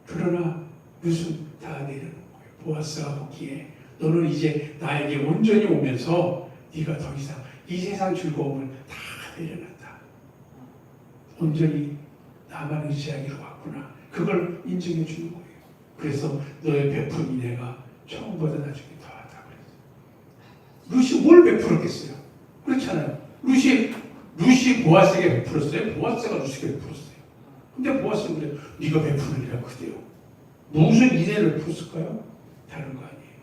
그러나 무슨 다 내려놓은 거예요. 보아스가 보기에 너는 이제 나에게 온전히 오면서 네가 더 이상 이 세상 즐거움을 다 내려놨다. 온전히 나만 의지하기로 왔구나. 그걸 인정해 주는 거예요. 그래서 너의 베푼 은혜가 처음보다 나중에 더하다 그랬어요. 룻이 뭘 베풀었겠어요? 그렇잖아요. 룻이 보아스에게 베풀었어요? 보아스가 룻에게 베풀었어요. 근데 보아스는 그래요. 네가 베푸느니라 그래요. 무슨 인애를 베풀었을까요? 다른 거 아니에요.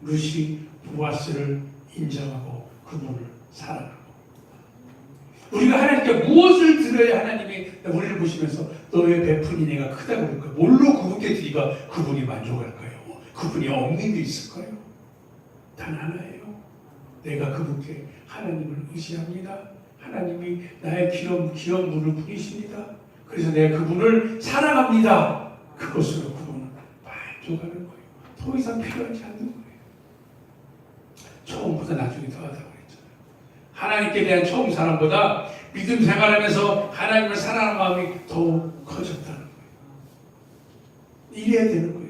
룻이 보아스를 인정하고 그분을 사랑하고, 우리가 하나님께 무엇을 드려야 하나님이 우리를 보시면서 너의 베푼 인애가 크다고 그럴까요? 뭘로 그분께 드리가 그분이 만족할까요? 그분이 없는 게 있을까요? 단 하나예요. 내가 그분께 하나님을 의지합니다. 하나님이 나의 기업물을 뿐이십니다. 그래서 내가 그분을 사랑합니다. 그것으로 그분은 만족하는 거예요. 더 이상 필요하지 않는 거예요. 처음보다 나중에 더하다고 그랬잖아요. 하나님께 대한 처음 사랑보다 믿음 생활하면서 하나님을 사랑하는 마음이 더욱 커졌다는 거예요. 이래야 되는 거예요.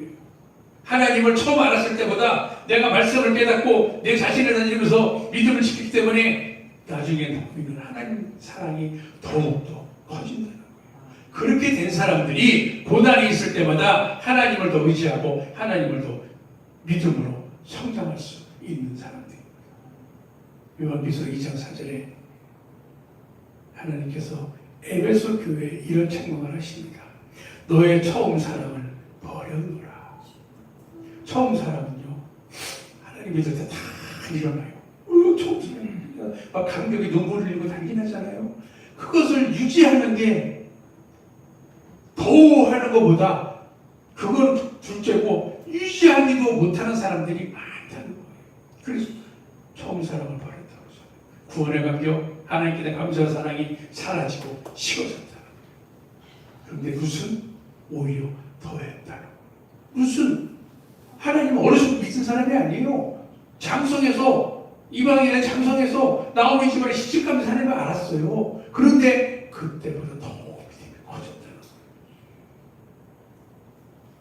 하나님을 처음 알았을 때보다 내가 말씀을 깨닫고 내 자신을 다니면서 믿음을 지키기 때문에 나중에 보이는 하나님 사랑이 더욱더 커진다는 거예요. 그렇게 된 사람들이 고난이 있을 때마다 하나님을 더 의지하고 하나님을 더 믿음으로 성장할 수 있는 사람들입니다. 요한계시록 2장 4절에 하나님께서 에베소 교회에 이런 책망을 하십니다. 너의 처음 사랑을 버렸노라. 처음 사랑은요, 하나님 믿을 때 다 일어나요. 처음 사랑, 막 감격이 눈물을 흘리고 난리 나잖아요. 그것을 유지하는 게 더 하는 것보다 그건 둘째고 유지하기도 못하는 사람들이 많다는 거예요. 그래서 처음 사랑을 버렸다고 했어요. 구원의 감격, 하나님께 대한 감사와 사랑이 사라지고 식어졌다는 거예요. 그런데 룻은 오히려 더했다는 거예요. 룻은 하나님은 어느 정도 믿은 사람이 아니에요. 장성에서, 이방인의 장성에서 나오미 집안에 시집가면서 하나님을 알았어요. 그런데 그때보다 더 믿음이 커졌다는 거예요.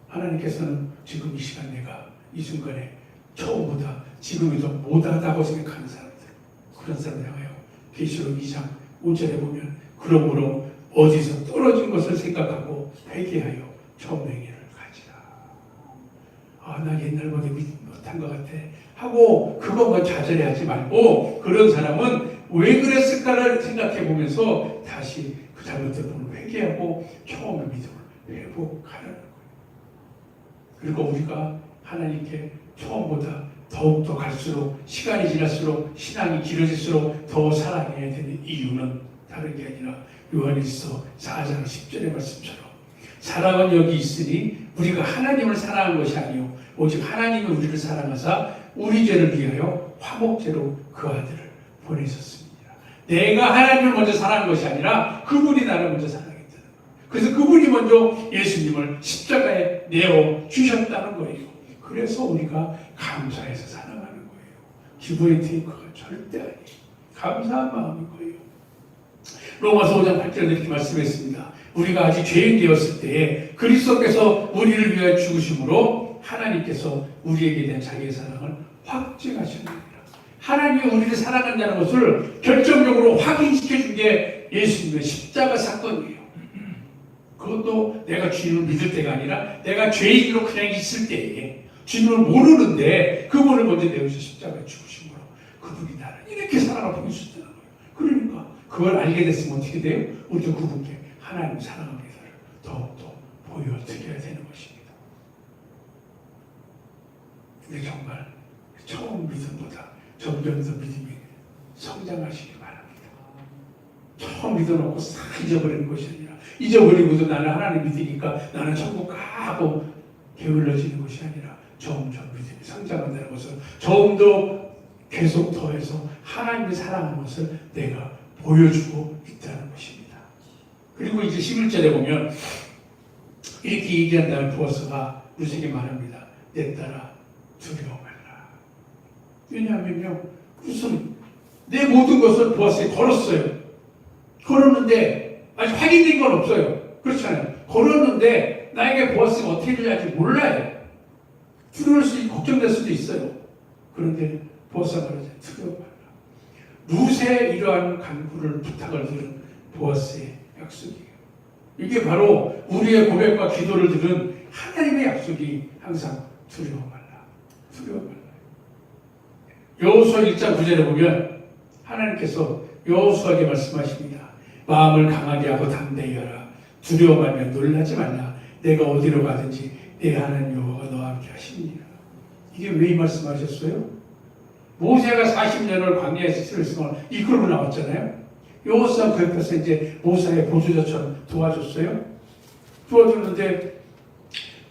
하나님께서는 지금 이 시간 내가 이 순간에 처음보다 지금이 더 못하다고 생각하는 사람들, 그런 사람들 향하여 계시록 2장 5절에 보면 그러므로 어디서 떨어진 것을 생각하고 회개하여 처음 행위를 가지라. 나 옛날보다 못한 것 같아 하고 그것만 자절해하지 말고, 그런 사람은 왜 그랬을까를 생각해 보면서 다시 그 잘못된 부분을 회개하고 처음의 믿음을 회복하라는 거예요. 그리고 우리가 하나님께 처음보다 더욱더 갈수록, 시간이 지날수록, 신앙이 길어질수록 더 사랑해야 되는 이유는 다른 게 아니라 요한일서 4장 10절의 말씀처럼 사랑은 여기 있으니 우리가 하나님을 사랑한 것이 아니요 오직 하나님이 우리를 사랑하사 우리 죄를 위하여 화목제로 그 아들을 보내셨습니다. 내가 하나님을 먼저 사랑한 것이 아니라 그분이 나를 먼저 사랑했다는 거예요. 그래서 그분이 먼저 예수님을 십자가에 내어 주셨다는 거예요. 그래서 우리가 감사해서 사랑하는 거예요. 기브의 테이크가 절대 아니에요. 감사한 마음인 거예요. 로마서 5장 8절에 이렇게 말씀했습니다. 우리가 아직 죄인 되었을 때에 그리스도께서 우리를 위하여 죽으심으로 하나님께서 우리에게 대한 자기의 사랑을 확증하셨느니라. 하나님이 우리를 사랑한다는 것을 결정적으로 확인시켜 준 게 예수님의 십자가 사건이에요. 그것도 내가 주님을 믿을 때가 아니라 내가 죄인으로 그냥 있을 때에 주님을 모르는데 그분을 먼저 내어주셔서 십자가에 죽으심으로 그분이 나를 이렇게 사랑을 보여주셨다는 거예요. 그러니까 그걸 알게 됐으면 어떻게 돼요? 우리도 그분께 하나님 사랑합니다를 더욱더 보여드려야 되는 것입니다. 근데 정말 처음 믿음보다 점점 더 믿음이 성장하시기 바랍니다. 처음 믿어놓고 싹 잊어버리는 것이 아니라 잊어버리고도 나는 하나님 믿으니까 나는 천국 가고 게을러지는 것이 아니라 점점 믿음이 성장한다는 것을 조금 더 계속 더해서 하나님을 사랑하는 것을 내가 보여주고 있다는 것입니다. 그리고 이제 11절에 보면 이렇게 얘기한 다음에 보아스가 룻에게 말합니다. 내 딸아 두려워 말라. 왜냐하면요, 룻은 내 모든 것을 보아스에 걸었어요. 걸었는데 아직 확인된 건 없어요. 그렇잖아요. 걸었는데 나에게 보아스가 어떻게 될지 몰라요. 두려울 수 있고 걱정될 수도 있어요. 그런데 보아스가 말하죠. 두려워 말라. 룻의 이러한 간구를 부탁을 들은 보아스의 약속이에요. 이게 바로 우리의 고백과 기도를 들은 하나님의 약속이 항상 두려워 말라. 두려워 말라. 여호수아 1장 9절에 보면 하나님께서 여호수아에게 말씀하십니다. 마음을 강하게 하고 담대히 하라. 두려워 말며 놀라지 말라. 내가 어디로 가든지 내 하나님 여호와가 너와 함께 하시니라. 이게 왜 이 말씀하셨어요? 모세가 40년을 광야에서 있으면 이끌고 나왔잖아요. 여호수아 그 옆에서 이제 모세의 보조자처럼 도와줬어요. 도와줬는데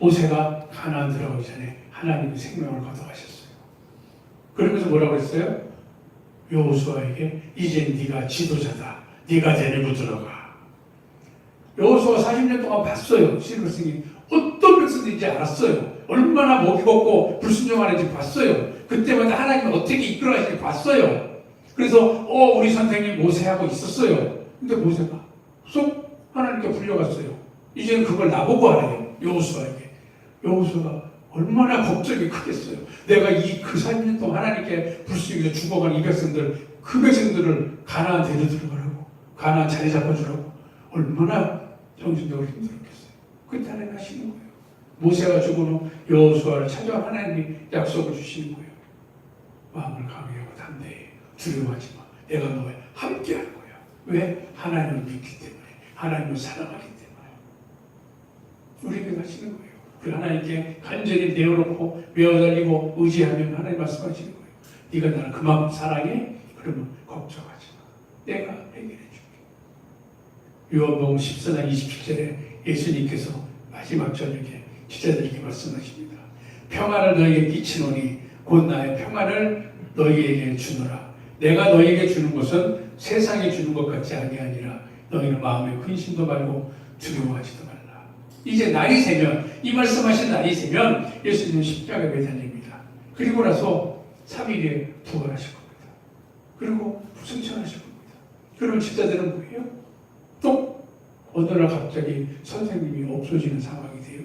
모세가 가나안 들어가기 전에 하나님이 생명을 거둬가셨어요. 그러면서 뭐라고 했어요? 여호수아에게 이제 네가 지도자다. 네가 데리고 들어가. 여호수아가 40년 동안 봤어요. 이스라엘 백성이 어떤 백성인지 알았어요. 얼마나 먹이고 불순종하는지 봤어요. 그때마다 하나님은 어떻게 이끌어가시는지 봤어요. 그래서 우리 선생님 모세하고 있었어요. 근데 모세가 쏙 하나님께 불려갔어요. 이제는 그걸 나보고 하래요. 여호수아에게. 여호수아가 얼마나 걱정이 크겠어요. 내가 그 40년 동안 하나님께 불순종해서 죽어간 이 백성들, 그 백성들을 가나안 데려 들어가라고, 가나안 자리 잡아주라고 얼마나 정신적으로 힘들었겠어요. 그때 하나님 하시는 거예요. 모세가 죽은 후 여호수아를 찾아와 하나님이 약속을 주시는 거예요. 마음을 강하게 하고 담대히 두려워하지 마. 내가 너와 함께 할 거야. 왜? 하나님을 믿기 때문에, 하나님을 사랑하기 때문에. 우리에게 하시는 거예요. 그 하나님께 간절히 내어놓고 외워달리고 의지하면 하나님 말씀하시는 거예요. 네가 나를 그만큼 사랑해? 그러면 걱정하지 마. 내가 해결해 줄게. 요한복음 14장 27절에 예수님께서 마지막 저녁에 제자들에게 말씀하십니다. 평안을 너희에게 끼치노니 곧 나의 평안을 너희에게 주노라. 내가 너희에게 주는 것은 세상에 주는 것 같지 아니하니라. 너희는 마음에 근심도 말고 두려워하지도 말라. 이제 날이 새면, 이 말씀하신 날이 새면 예수님은 십자가에 매달립니다. 그리고 나서 3일에 부활하실 겁니다. 그리고 승천하실 겁니다. 그러면 집사들은 뭐예요? 또 어느 날 갑자기 선생님이 없어지는 상황이 돼요.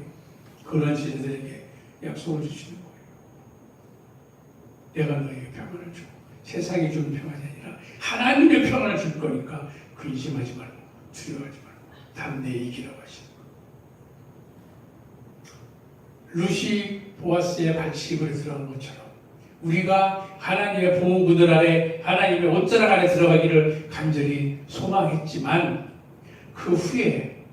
그런 제자들에게 약속을 주시는 거예요. 내가 너에게 평안을 주고 세상이 주는 평안이 아니라 하나님의 평안을 줄 거니까 근심하지 말고 두려워하지 말고 담대히 이기라고 하시는 거예요. 루시 보아스의 발치입을 들어간 것처럼 우리가 하나님의 보호 그늘 아래, 하나님의 옷자락 안에 들어가기를 간절히 소망했지만 그 후에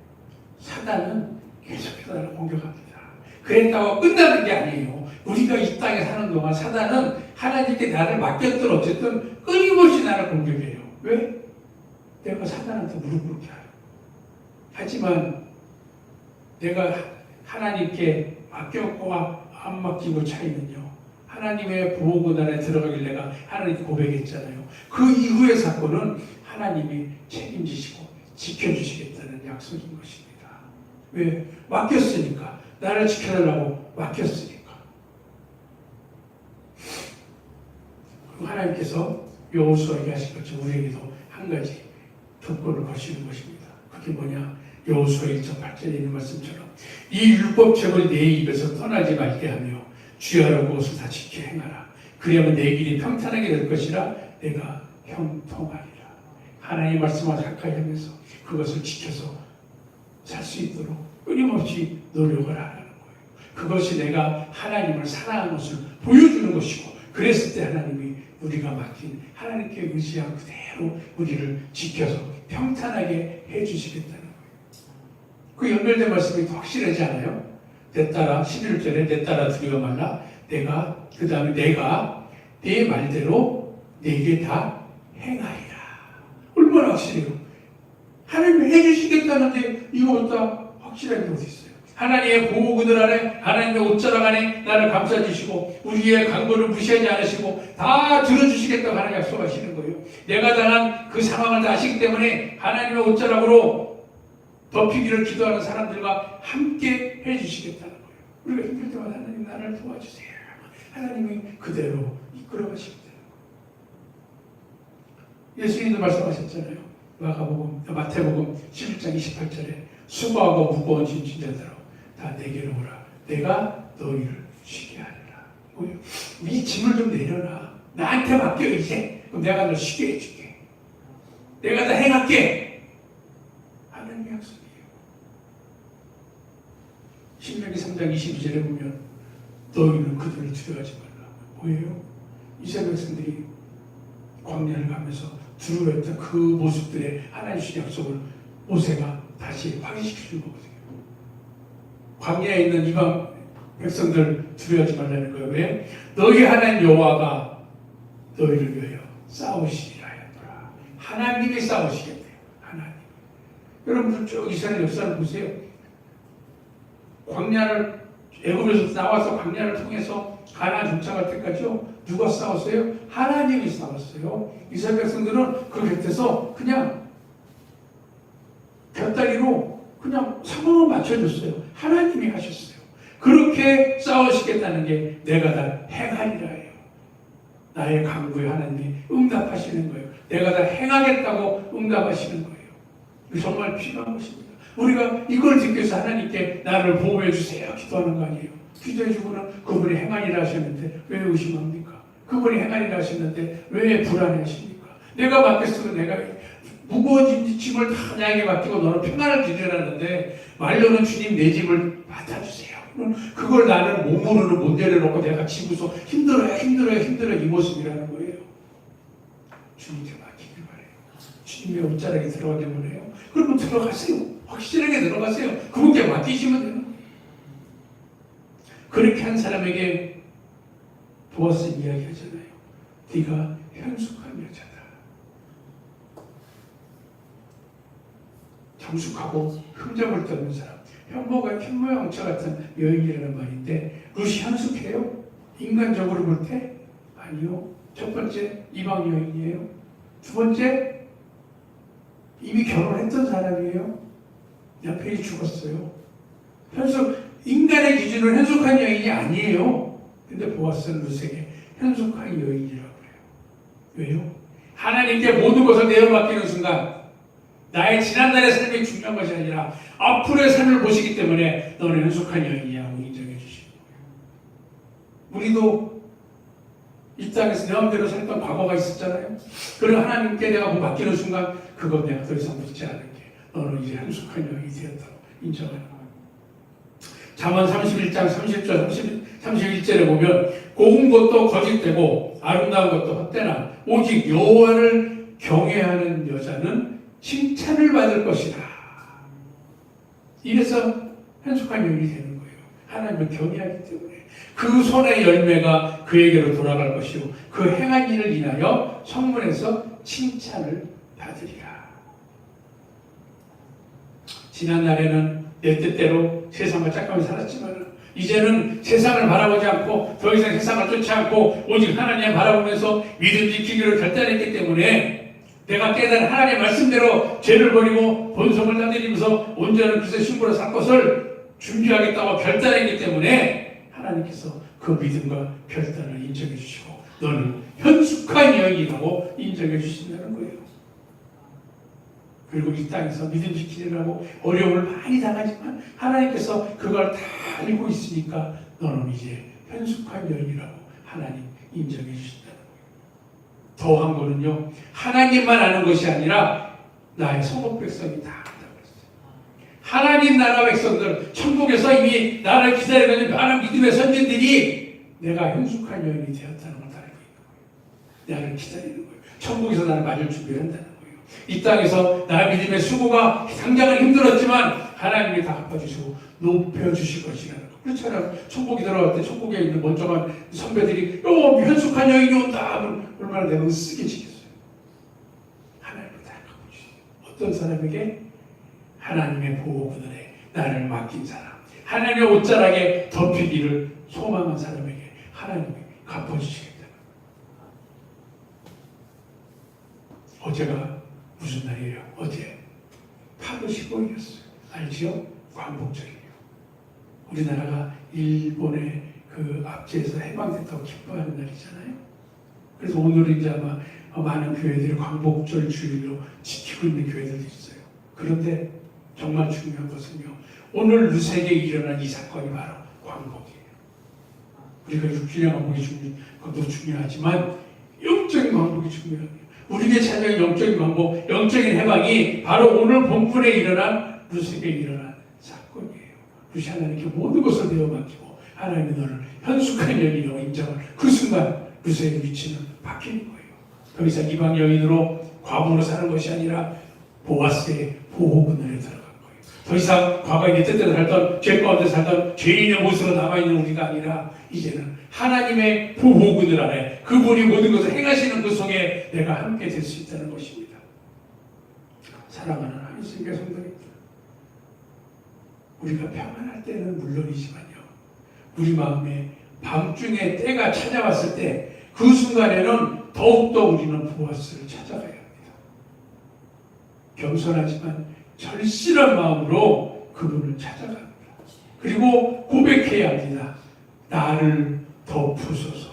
사단은 계속해서 나를 공격합니다. 그랬다고 끝나는 게 아니에요. 우리가 이 땅에 사는 동안 사단은 하나님께 나를 맡겼든 어쨌든 끊임없이 나를 공격해요. 왜? 내가 사단한테 무릎 꿇게 하요. 하지만 내가 하나님께 맡겼고와 안 맡기고 차이는요. 하나님의 보호구 안에 들어가길 내가 하나님께 고백했잖아요. 그 이후의 사건은 하나님이 책임지시고 지켜주시겠다는 약속인 것입니다. 왜? 맡겼으니까. 나를 지켜달라고 맡겼으니까. 하나님께서 여호수아에게 하신 것처럼 우리에게도 한 가지 조건을 거시는 것입니다. 그게 뭐냐? 여호수아 1장 8절에 있는 말씀처럼 이 율법책을 내 입에서 떠나지 말게 하며 주야로 그것을 다 지켜 행하라. 그리하면 내 길이 평탄하게 될 것이라 내가 형통하리라. 하나님의 말씀을 가까이 하면서 그것을 지켜서 살 수 있도록 끊임없이 노력을 하라는 거예요. 그것이 내가 하나님을 사랑하는 것을 보여주는 것이고, 그랬을 때 하나님이 우리가 맡긴 하나님께 의지한 그대로 우리를 지켜서 평탄하게 해주시겠다는 거예요. 그 연결된 말씀이 확실하지 않아요? 내 딸아, 11절에 내 딸아 두려워 말라. 그 다음에 내가 내 말대로 내게 다 행하리라. 얼마나 확실해요? 하나님이 해주시겠다는데 이거보다 확실한 게 어디 있어요? 하나님의 보호 그늘 안에, 하나님의 옷자락 안에 나를 감싸주시고 우리의 간구를 무시하지 않으시고 다 들어주시겠다고 하나님 약속하시는 거예요. 내가 당한 그 상황을 다 아시기 때문에 하나님의 옷자락으로 덮이기를 기도하는 사람들과 함께 해주시겠다는 거예요. 우리가 힘들 때마다 하나님 나를 도와주세요. 하나님이 그대로 이끌어 가시겠다는 거예요. 예수님도 말씀하셨잖아요. 마태복음 11장 28절에 수고하고 무거운 짐 진 자들아 다 내게로 오라. 내가 너희를 쉬게 하리라. 뭐예요? 이 짐을 좀 내려놔. 나한테 맡겨 이제. 그럼 내가 널 쉬게 해줄게. 내가 다 행할게. 하나님의 약속이에요. 신명기 3장 3장 22절에 보면 너희는 그들을 두려워하지 말라. 뭐예요? 이스라엘 백성들이 광야를 가면서 두려워했던 그 모습들의 하나님 주신 약속을 모세가 다시 확인시켜 준 거거든요. 광야에 있는 이방 백성들 두려워하지 말라는 거예요. 왜? 너희 하나님 여호와가 너희를 위하여 싸우시리라 하였더라. 하나님이 싸우시겠대요. 하나님. 여러분들 쭉 이스라엘 역사를 보세요. 광야를 애굽에서 나와서 광야를 통해서 가나안 정착할 때까지요. 누가 싸웠어요? 하나님이 싸웠어요. 이스라엘 백성들은 그 곁에서 그냥 곁다리로 그냥 상황을 맞춰줬어요. 하나님이 하셨어요. 그렇게 싸우시겠다는 게 내가 다 행하리라 해요. 나의 간구에 하나님이 응답하시는 거예요. 내가 다 행하겠다고 응답하시는 거예요. 정말 필요한 것입니다. 우리가 이걸 듣기 위해서 하나님께 나를 보호해 주세요 기도하는 거 아니에요. 기도해 주고는 그분이 행하리라 하셨는데 왜 의심합니까? 그분이 행하리라 하셨는데 왜 불안해하십니까? 내가 맡겼으면 내가 무거워진 짐을 다 나에게 맡기고 너는 평안을 주리라는데 말로는 주님 내 짐을 맡아주세요. 그걸 나는 몸으로는 못 내려놓고 내가 지고서 힘들어요 이 모습이라는 거예요. 주님께 맡기길 바래요. 주님의 옷자락에 들어가길 원해요. 그러면 들어가세요. 확실하게 들어가세요. 그분께 맡기시면 돼요. 그렇게 한 사람에게 보아스 이야기하잖아요. 네가 현숙한 여자다. 정숙하고 흠잡을 데 없는 사람. 현모양처 같은 여인이라는 말인데 룻이 현숙해요? 인간적으로 볼 때? 아니요. 첫 번째 이방 여인이에요. 두 번째 이미 결혼했던 사람이에요. 남편이 죽었어요. 인간의 기준으로 현숙한 여인이 아니에요. 근데 보아스는 룻에게 현숙한 여인이라고 그래요. 왜요? 하나님께 모든 것을 내어맡기는 순간 나의 지난날의 삶이 중요한 것이 아니라 앞으로의 삶을 보시기 때문에 너는 현숙한 여인이라고 인정해 주시는 거예요. 우리도 이 땅에서 내 마음대로 살던 과거가 있었잖아요. 그리고 하나님께 내가 뭐 맡기는 순간 그건 내가 더 이상 묻지 않을게. 너는 이제 현숙한 여인이 되었다고 인정하는 거예요. 잠언 31장 30절 31절에 보면 고운 것도 거짓되고 아름다운 것도 헛되나 오직 여호와를 경외하는 여자는 칭찬을 받을 것이다. 이래서 현숙한 여인이 되는 거예요. 하나님을 경외하기 때문에 그 손의 열매가 그에게로 돌아갈 것이요 그 행한 일을 인하여 성문에서 칭찬을 받으리라. 지난날에는 내 뜻대로 세상을 짝감이 살았지만 이제는 세상을 바라보지 않고 더 이상 세상을 쫓지 않고 오직 하나님을 바라보면서 믿음 지키기를 결단했기 때문에 내가 깨달은 하나님의 말씀대로 죄를 버리고 본성을 다스리면서 온전한 그리스도의 신부로 살 것을 준비하겠다고 결단했기 때문에 하나님께서 그 믿음과 결단을 인정해 주시고 너는 현숙한 여인이라고 인정해 주신다는 거예요. 그리고 이 땅에서 믿음 지키느라고 어려움을 많이 당하지만 하나님께서 그걸 다 알고 있으니까 너는 이제 현숙한 여인이라고 하나님 인정해 주신다는 거예요. 더한 거는요, 하나님만 아는 것이 아니라 나의 성읍 백성이 다 안다고 했어요. 하나님 나라 백성들, 천국에서 이미 나를 기다리고 있는 많은 믿음의 선진들이 내가 현숙한 여인이 되었다는 걸 알고 있는 거예요. 나를 기다리는 거예요. 천국에서 나를 맞을 준비를 한다는 거예요. 이 땅에서 나의 믿음의 수고가 당장은 힘들었지만 하나님이 다 갚아주시고 높여주실 것이라는 거. 그렇잖아요. 천국에 들어갈 때 천국에 있는 멀쩡한 선배들이 현숙한 여인이 온다 하면 얼마나 내가 쓰게 지겠어요. 하나님이 다 갚아주시고 어떤 사람에게? 하나님의 보호구단에 나를 맡긴 사람, 하나님의 옷자락에 덮이기를 소망한 사람에게 하나님이 갚아주시겠다. 어제가 무슨 날이에요? 어제 파도 15일이었어요. 알지요? 광복절이에요. 우리나라가 일본의 그 압제에서 해방됐다고 기뻐하는 날이잖아요. 그래서 오늘은 이제 아마 많은 교회들이 광복절 주일로 지키고 있는 교회들도 있어요. 그런데 정말 중요한 것은요, 오늘 룻에게 일어난 이 사건이 바로 광복이에요. 우리가 육신의 광복이 것도 중요하지만 영적인 광복이 중요해요. 우리에게 찾아온 영적인 광복, 영적인 해방이 바로 오늘 본문에 일어난 룻에게 일어난 사건이에요. 그것이 하나님께 모든 것을 내어 맡기고 하나님이 너를 현숙한 여인이라고 인정을 그 순간 루스의 위치는 바뀌는 거예요. 더 이상 이방 여인으로 과부로 사는 것이 아니라 보아스의 보호군을 들어간 거예요. 더 이상 과거에 내 뜻대로 살던 죄 가운데 살던 죄인의 모습으로 남아있는 우리가 아니라 이제는 하나님의 보호군을 안에 그분이 모든 것을 행하시는 그 속에 내가 함께 될 수 있다는 것입니다. 사랑하는 하나님의 성도님들, 우리가 평안할 때는 물론이지만요, 우리 마음에 밤중에 때가 찾아왔을 때 그 순간에는 더욱더 우리는 보아스를 찾아가야 합니다. 겸손하지만 절실한 마음으로 그분을 찾아갑니다. 그리고 고백해야 합니다. 나를 덮으소서.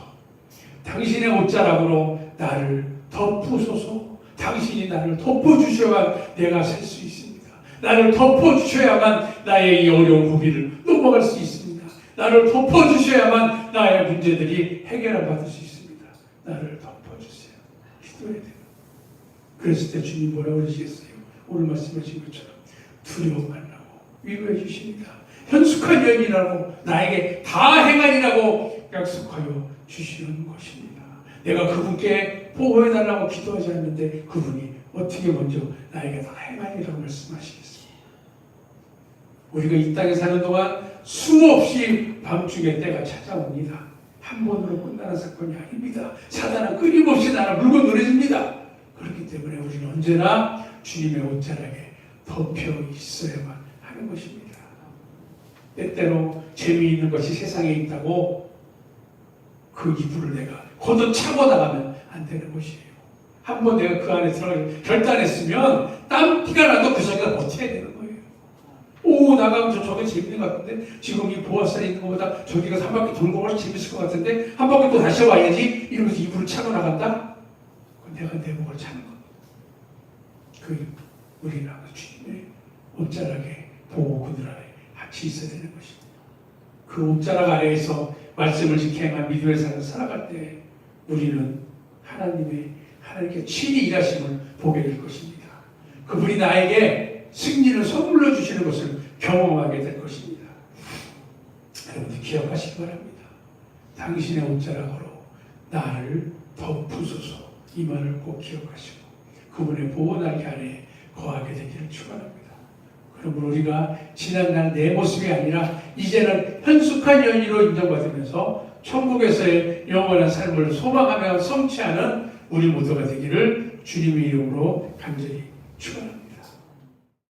당신의 옷자락으로 나를 덮으소서. 당신이 나를 덮어주셔야만 내가 살 수 있습니다. 나를 덮어주셔야만 나의 이 어려운 고비를 넘어갈 수 있습니다. 나를 덮어주셔야만 나의 문제들이 해결을 받을 수 있습니다. 나를 덮어주세요. 기도해야 돼요. 그랬을 때 주님 뭐라고 그러시겠어요? 오늘 말씀하신 것처럼 두려움 말라고 위로해 주십니다. 현숙한 여인이라고 나에게 다 행하리라고 약속하여 주시는 것입니다. 내가 그분께 보호해달라고 기도하지 않는데 그분이 어떻게 먼저 나에게 다 행하리라고 말씀하시겠습니까? 우리가 이 땅에 사는 동안 수없이 밤중에 때가 찾아옵니다. 한 번으로 끝나는 사건이 아닙니다. 사단은 끊임없이 나를 물고 늘어집니다. 그렇기 때문에 우리는 언제나 주님의 옷자락에 덮여 있어야만 하는 것입니다. 때때로 재미있는 것이 세상에 있다고 그 이불을 내가 걷어차고 나가면 안 되는 것이에요. 한번 내가 그 안에 들어가서 결단했으면 땀피가 나도 그 속에 버텨야 되는 거예요. 오, 나가면 저게 재밌는 것 같은데 지금 이 보아스에 있는 것보다 저기가 한 바퀴 돌고 훨씬 재밌을 것 같은데 한 바퀴 또 다시 와야지 이러면서 이불을 차고 나간다? 그건 내가 내 목을 차는 것. 우리는 주님의 옷자락에 보호구들 안에 같이 있어야 되는 것입니다. 그 옷자락 아래에서 말씀을 지켜야만 믿음의 삶을 살아갈 때 우리는 하나님께 친히 일하심을 보게 될 것입니다. 그분이 나에게 승리를 선물로 주시는 것을 경험하게 될 것입니다. 여러분들 기억하시기 바랍니다. 당신의 옷자락으로 나를 덮으소서. 이 말을 꼭 기억하시고 그분의 보호날개 아래 거하게 되기를 축원합니다. 그러므로 우리가 지난날 내 모습이 아니라 이제는 현숙한 여인으로 인정받으면서 천국에서의 영원한 삶을 소망하며 성취하는 우리 모두가 되기를 주님의 이름으로 간절히 축원합니다.